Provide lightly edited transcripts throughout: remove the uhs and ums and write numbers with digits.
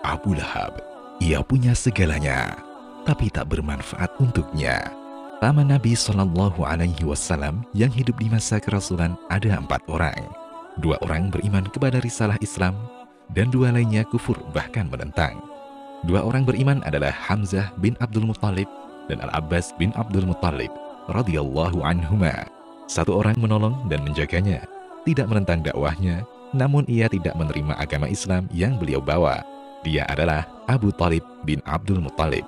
Abu Lahab. Ia punya segalanya, tapi tak bermanfaat untuknya. Paman Nabi Shallallahu Alaihi Wasallam yang hidup di masa kerasulan ada 4 orang. 2 orang beriman kepada risalah Islam, dan 2 lainnya kufur bahkan menentang. 2 orang beriman adalah Hamzah bin Abdul Muttalib dan Al-Abbas bin Abdul Muttalib radhiyallahu anhuma. 1 orang menolong dan menjaganya, tidak menentang dakwahnya, namun ia tidak menerima agama Islam yang beliau bawa. Dia adalah Abu Talib bin Abdul Muttalib.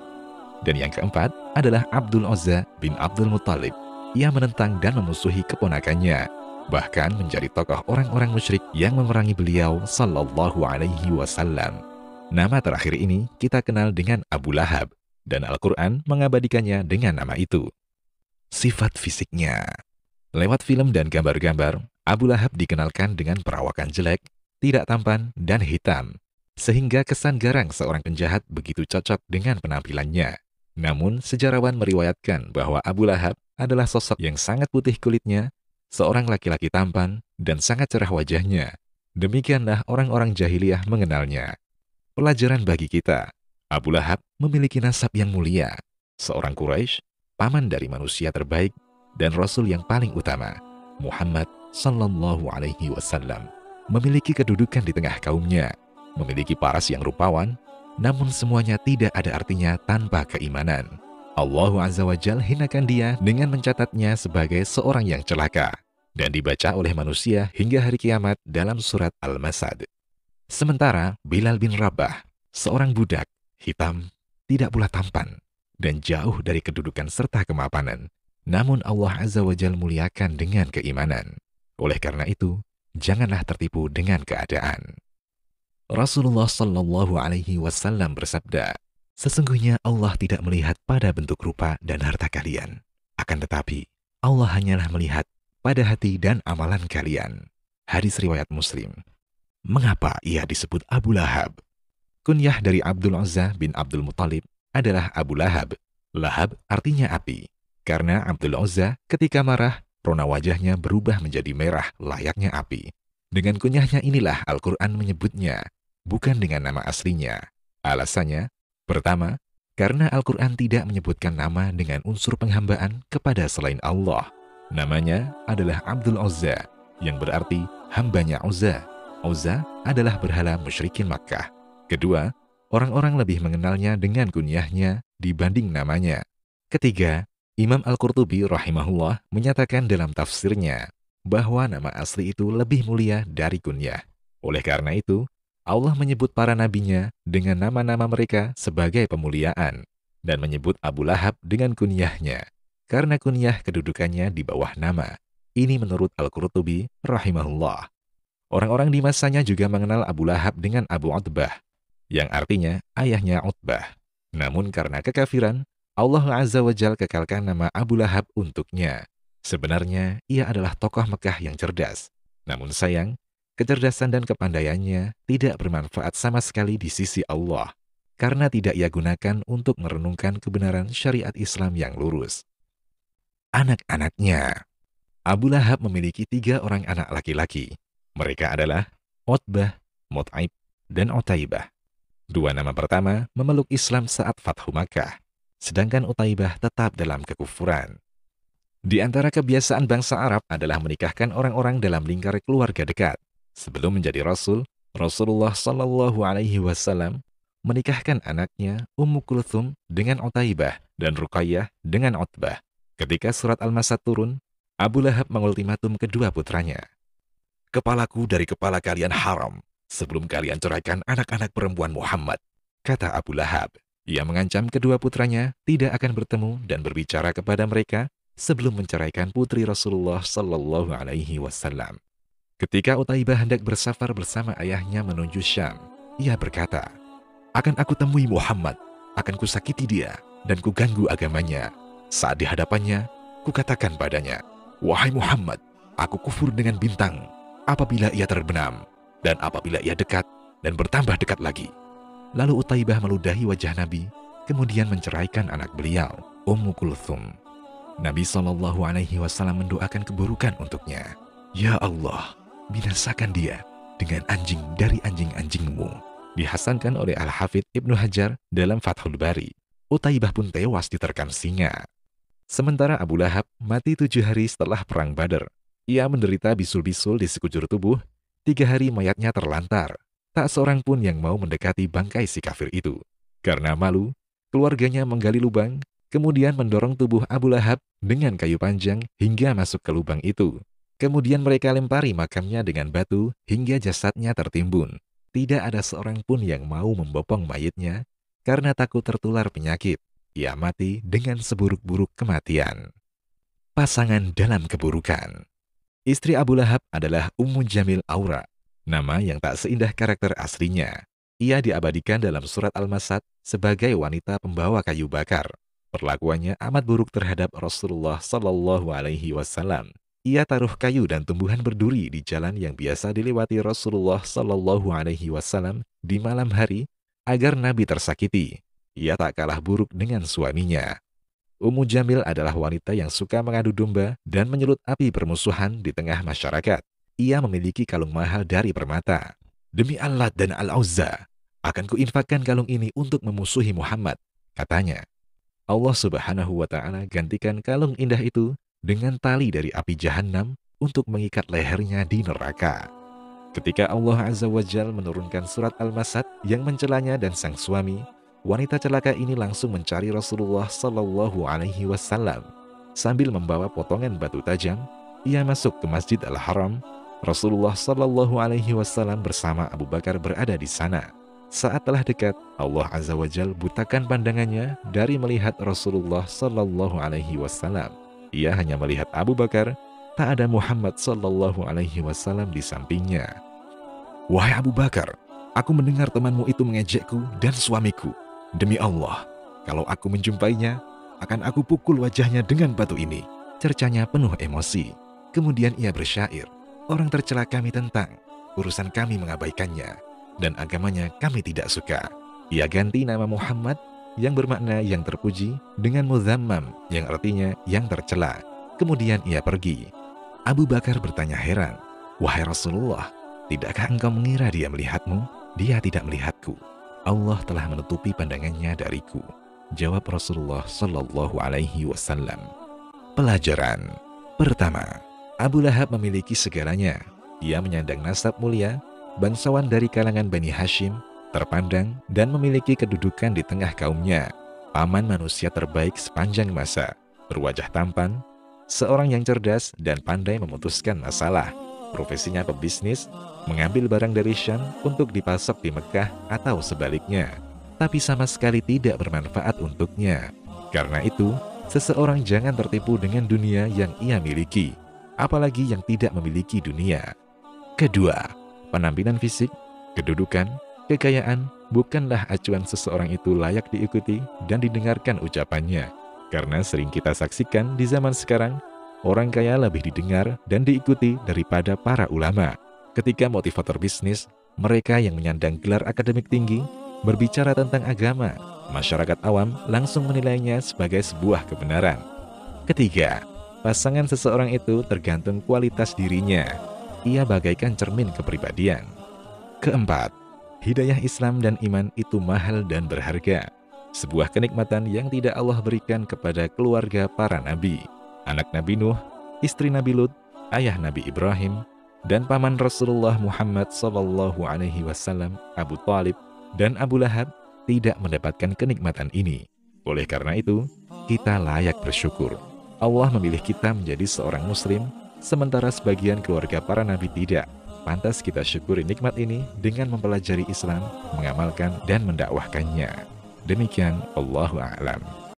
Dan yang keempat adalah Abdul Uzza bin Abdul Muttalib. Ia menentang dan memusuhi keponakannya, bahkan menjadi tokoh orang-orang musyrik yang memerangi beliau Sallallahu Alaihi Wasallam. Nama terakhir ini kita kenal dengan Abu Lahab, dan Al-Quran mengabadikannya dengan nama itu. Sifat fisiknya. Lewat film dan gambar-gambar, Abu Lahab dikenalkan dengan perawakan jelek, tidak tampan, dan hitam, sehingga kesan garang seorang penjahat begitu cocok dengan penampilannya. Namun, sejarawan meriwayatkan bahwa Abu Lahab adalah sosok yang sangat putih kulitnya, seorang laki-laki tampan, dan sangat cerah wajahnya. Demikianlah orang-orang jahiliyah mengenalnya. Pelajaran bagi kita, Abu Lahab memiliki nasab yang mulia, seorang Quraisy, paman dari manusia terbaik, dan Rasul yang paling utama, Muhammad Sallallahu Alaihi Wasallam, memiliki kedudukan di tengah kaumnya, memiliki paras yang rupawan, namun semuanya tidak ada artinya tanpa keimanan. Allah Azza wa Jalla hinakan dia dengan mencatatnya sebagai seorang yang celaka, dan dibaca oleh manusia hingga hari kiamat dalam surat Al-Masad. Sementara Bilal bin Rabah, seorang budak, hitam, tidak pula tampan, dan jauh dari kedudukan serta kemapanan, namun Allah Azza wa Jalla muliakan dengan keimanan. Oleh karena itu, janganlah tertipu dengan keadaan. Rasulullah Sallallahu Alaihi Wasallam bersabda, sesungguhnya Allah tidak melihat pada bentuk rupa dan harta kalian. Akan tetapi, Allah hanyalah melihat pada hati dan amalan kalian. Hadis riwayat Muslim. Mengapa ia disebut Abu Lahab? Kunyah dari Abdul Uzza bin Abdul Muttalib adalah Abu Lahab. Lahab artinya api. Karena Abdul Uzza ketika marah, rona wajahnya berubah menjadi merah layaknya api. Dengan kunyahnya inilah Al-Quran menyebutnya, bukan dengan nama aslinya. Alasannya, pertama, karena Al-Quran tidak menyebutkan nama dengan unsur penghambaan kepada selain Allah. Namanya adalah Abdul Uzza, yang berarti hambanya Uzza. Uzza adalah berhala musyrikin Makkah. Kedua, orang-orang lebih mengenalnya dengan kunyahnya dibanding namanya. Ketiga, Imam Al-Qurtubi rahimahullah menyatakan dalam tafsirnya bahwa nama asli itu lebih mulia dari kunyah. Oleh karena itu, Allah menyebut para nabinya dengan nama-nama mereka sebagai pemuliaan dan menyebut Abu Lahab dengan kunyahnya, karena kunyah kedudukannya di bawah nama. Ini menurut Al-Qurtubi rahimahullah. Orang-orang di masanya juga mengenal Abu Lahab dengan Abu Utbah, yang artinya ayahnya Utbah. Namun karena kekafiran, Allah Azza wa Jalla kekalkan nama Abu Lahab untuknya. Sebenarnya ia adalah tokoh Mekah yang cerdas. Namun sayang, kecerdasan dan kepandaiannya tidak bermanfaat sama sekali di sisi Allah, karena tidak ia gunakan untuk merenungkan kebenaran syariat Islam yang lurus. Anak-anaknya. Abu Lahab memiliki 3 orang anak laki-laki. Mereka adalah Utbah, Mut'aib, dan Utaibah. 2 nama pertama memeluk Islam saat Fathu Makkah, sedangkan Utaibah tetap dalam kekufuran. Di antara kebiasaan bangsa Arab adalah menikahkan orang-orang dalam lingkar keluarga dekat. Sebelum menjadi Rasul, Rasulullah Sallallahu Alaihi Wasallam menikahkan anaknya Ummu Kulthum dengan Utaibah dan Ruqayyah dengan Utbah. Ketika surat Al-Masad turun, Abu Lahab mengultimatum kedua putranya. Kepalaku dari kepala kalian haram sebelum kalian ceraikan anak-anak perempuan Muhammad, kata Abu Lahab. Ia mengancam kedua putranya tidak akan bertemu dan berbicara kepada mereka sebelum menceraikan putri Rasulullah Sallallahu Alaihi Wasallam. Ketika Utaibah hendak bersafar bersama ayahnya menuju Syam, ia berkata, akan aku temui Muhammad, akan kusakiti dia, dan kuganggu agamanya. Saat di hadapannya, kukatakan padanya, wahai Muhammad, aku kufur dengan bintang, apabila ia terbenam, dan apabila ia dekat, dan bertambah dekat lagi. Lalu Utaibah meludahi wajah Nabi, kemudian menceraikan anak beliau, Ummu Kulthum. Nabi SAW mendoakan keburukan untuknya. Ya Allah, binasakan dia dengan anjing dari anjing-anjingmu. Dihasankan oleh Al-Hafidz Ibnu Hajar dalam Fathul Bari. Utaibah pun tewas diterkam singa. Sementara Abu Lahab mati 7 hari setelah Perang Badar. Ia menderita bisul-bisul di sekujur tubuh, 3 hari mayatnya terlantar. Tak seorang pun yang mau mendekati bangkai si kafir itu. Karena malu, keluarganya menggali lubang, kemudian mendorong tubuh Abu Lahab dengan kayu panjang hingga masuk ke lubang itu. Kemudian mereka lempari makamnya dengan batu hingga jasadnya tertimbun. Tidak ada seorang pun yang mau membopong mayitnya karena takut tertular penyakit. Ia mati dengan seburuk-buruk kematian. Pasangan dalam keburukan. Istri Abu Lahab adalah Ummu Jamil Aura, nama yang tak seindah karakter aslinya. Ia diabadikan dalam surat Al-Masad sebagai wanita pembawa kayu bakar. Perlakuannya amat buruk terhadap Rasulullah Shallallahu Alaihi Wasallam. Ia taruh kayu dan tumbuhan berduri di jalan yang biasa dilewati Rasulullah Shallallahu Alaihi Wasallam di malam hari agar Nabi tersakiti. Ia tak kalah buruk dengan suaminya. Ummu Jamil adalah wanita yang suka mengadu domba dan menyulut api permusuhan di tengah masyarakat. Ia memiliki kalung mahal dari permata. Demi Allah dan Al-Uzza, akan kuinfakkan kalung ini untuk memusuhi Muhammad, katanya. Allah Subhanahu wa Ta'ala gantikan kalung indah itu dengan tali dari api Jahannam untuk mengikat lehernya di neraka. Ketika Allah Azza wa Jalla menurunkan surat Al-Masad yang mencelanya dan sang suami, wanita celaka ini langsung mencari Rasulullah Shallallahu Alaihi Wasallam. Sambil membawa potongan batu tajam, ia masuk ke Masjid Al-Haram. Rasulullah Shallallahu Alaihi Wasallam bersama Abu Bakar berada di sana. Saat telah dekat, Allah Azza wa Jalla butakan pandangannya dari melihat Rasulullah Shallallahu Alaihi Wasallam. Ia hanya melihat Abu Bakar, tak ada Muhammad Shallallahu Alaihi Wasallam di sampingnya. Wahai Abu Bakar, aku mendengar temanmu itu mengejekku dan suamiku. Demi Allah, kalau aku menjumpainya, akan aku pukul wajahnya dengan batu ini. Cercanya penuh emosi. Kemudian ia bersyair, orang tercela kami tentang, urusan kami mengabaikannya, dan agamanya kami tidak suka. Ia ganti nama Muhammad yang bermakna yang terpuji dengan Muzammam yang artinya yang tercela. Kemudian ia pergi. Abu Bakar bertanya heran, wahai Rasulullah, tidakkah engkau mengira dia melihatmu? Dia tidak melihatku. Allah telah menutupi pandangannya dariku. Jawab Rasulullah Shallallahu Alaihi Wasallam. Pelajaran pertama, Abu Lahab memiliki segalanya. Ia menyandang nasab mulia, bangsawan dari kalangan Bani Hashim, terpandang dan memiliki kedudukan di tengah kaumnya. Paman manusia terbaik sepanjang masa, berwajah tampan, seorang yang cerdas dan pandai memutuskan masalah. Profesinya pebisnis, mengambil barang dari Syam untuk dipasok di Mekah atau sebaliknya, tapi sama sekali tidak bermanfaat untuknya. Karena itu, seseorang jangan tertipu dengan dunia yang ia miliki, apalagi yang tidak memiliki dunia. Kedua, penampilan fisik, kedudukan, kekayaan bukanlah acuan seseorang itu layak diikuti dan didengarkan ucapannya. Karena sering kita saksikan di zaman sekarang, orang kaya lebih didengar dan diikuti daripada para ulama. Ketika motivator bisnis, mereka yang menyandang gelar akademik tinggi, berbicara tentang agama, masyarakat awam langsung menilainya sebagai sebuah kebenaran. Ketiga, pasangan seseorang itu tergantung kualitas dirinya. Ia bagaikan cermin kepribadian. Keempat, hidayah Islam dan iman itu mahal dan berharga. Sebuah kenikmatan yang tidak Allah berikan kepada keluarga para nabi. Anak Nabi Nuh, istri Nabi Lut, ayah Nabi Ibrahim, dan paman Rasulullah Muhammad Sallallahu Alaihi Wasallam, Abu Talib, dan Abu Lahab tidak mendapatkan kenikmatan ini. Oleh karena itu, kita layak bersyukur. Allah memilih kita menjadi seorang muslim, sementara sebagian keluarga para nabi tidak. Pantas kita syukuri nikmat ini dengan mempelajari Islam, mengamalkan dan mendakwahkannya. Demikian, Allahu a'lam.